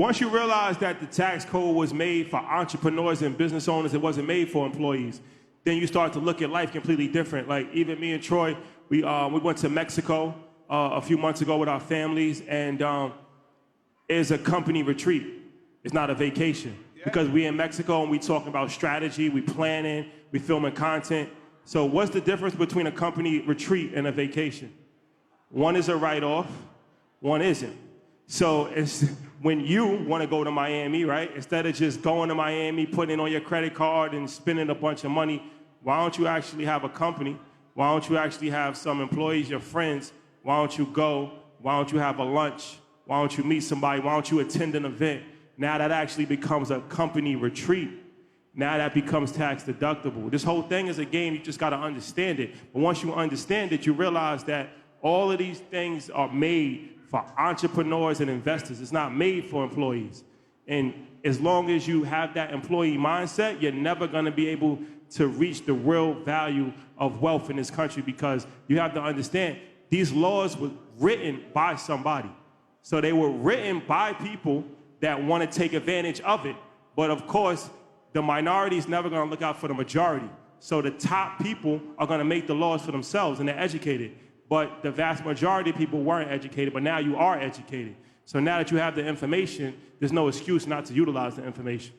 Once you realize that the tax code was made for entrepreneurs and business owners, it wasn't made for employees, then you start to look at life completely different. Like even me and Troy, we went to Mexico a few months ago with our families, and it's a company retreat. It's not a vacation. Yeah. Because we in Mexico and we talking about strategy, we planning, we filming content. So what's the difference between a company retreat and a vacation? One is a write-off, one isn't. So it's when you want to go to Miami, right? Instead of just going to Miami, putting it on your credit card and spending a bunch of money, why don't you actually have a company? Why don't you actually have some employees, your friends? Why don't you go? Why don't you have a lunch? Why don't you meet somebody? Why don't you attend an event? Now that actually becomes a company retreat. Now that becomes tax deductible. This whole thing is a game, you just gotta understand it. But once you understand it, you realize that all of these things are made for entrepreneurs and investors. It's not made for employees. And as long as you have that employee mindset, you're never gonna be able to reach the real value of wealth in this country, because you have to understand, these laws were written by somebody. So they were written by people that want to take advantage of it. But of course, the minority is never going to look out for the majority. So the top people are going to make the laws for themselves, and they're educated. But the vast majority of people weren't educated, but now you are educated. So now that you have the information, there's no excuse not to utilize the information.